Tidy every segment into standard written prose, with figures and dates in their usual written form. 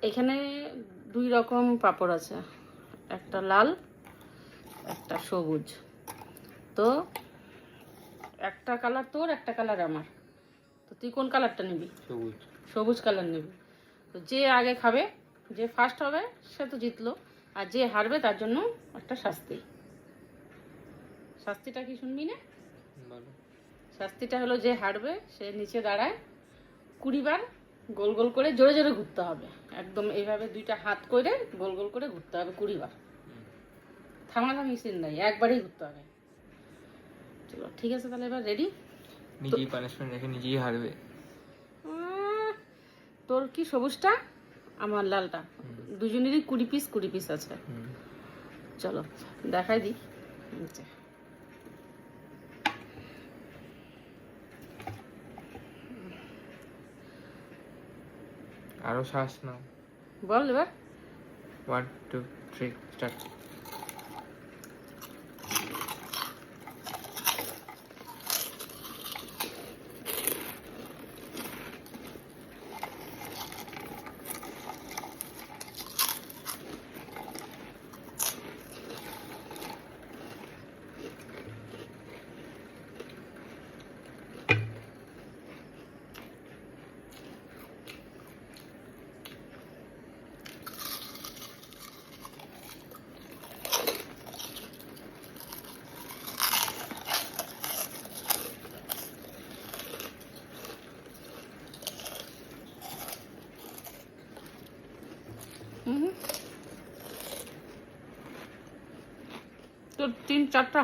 এখানে 2 রকম পাঁপড় আছে, একটা লাল একটা সবুজ। তো একটা কালার তোর, একটা কালার আমার। তো তুই কোন কালারটা নিবি? সবুজ। সবুজ কালার নিবি। তো যে আগে খাবে, যে ফার্স্ট হবে সে তো জিতলো, আর যে হারবে তার জন্য একটা শাস্তি। শাস্তিটা কি শুনবি না? শাস্তিটা হলো, যে হারবে সে নিচে দাঁড়ায় 20 বার গোল গোল করে জোরে জোরে ঘুরতে হবে। একদম এইভাবে 2টা হাত করে গোল গোল করে ঘুরতে হবে 20 বার। থামাথামি সিন নাই, একবারই ঘুরতে হবে। চলো ঠিক আছে, তাহলে এবার রেডি? নিজেই পানিশমেন্ট রেখে নিজেই হারবে। তোর কি সবুজটা, আমার লালটা, দুজনেরই 20 পিস আছে। চলো দেখাই দিই। আচ্ছা, আরো শ্বাস নাও। বল এবার। 1 2 3 স্টার্ট। তোর 3-4টা।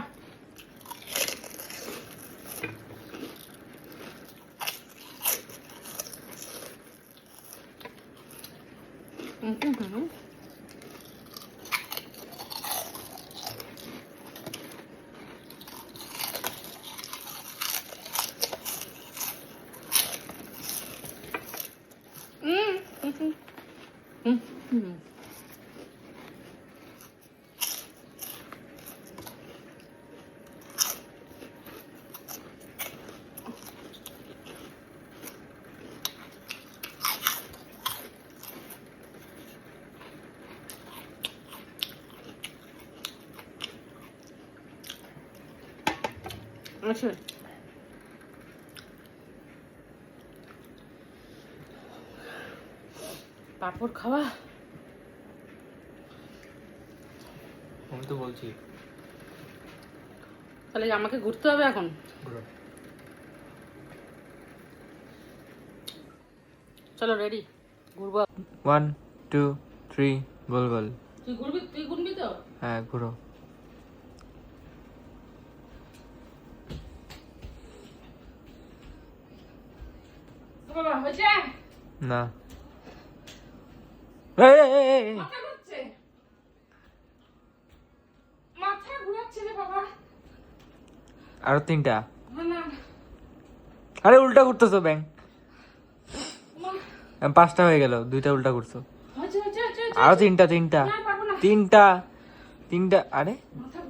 আচ্ছা, পাঁপড় খাওয়া। আমি তো বলছি তাহলে আমাকে ঘুরতে হবে এখন। চলো রেডি, ঘুরবো। 1 2 3 গোল গোল। তুই ঘুরবি, তুই ঘুরবি তো? হ্যাঁ ঘুরো। বাবা হয়েছে না। মাথা ঘুরছে, মাথা ঘুরাচ্ছে রে বাবা। আরো 3টা। না না আরে উল্টা করতেছো ব্যাং। মা, 5টা হয়ে গেল, 2টা উল্টা করছো। হয়েছে হয়েছে হয়েছে। আরো 3টা 3টা না পারবো না। 3টা 3টা। আরে মাথা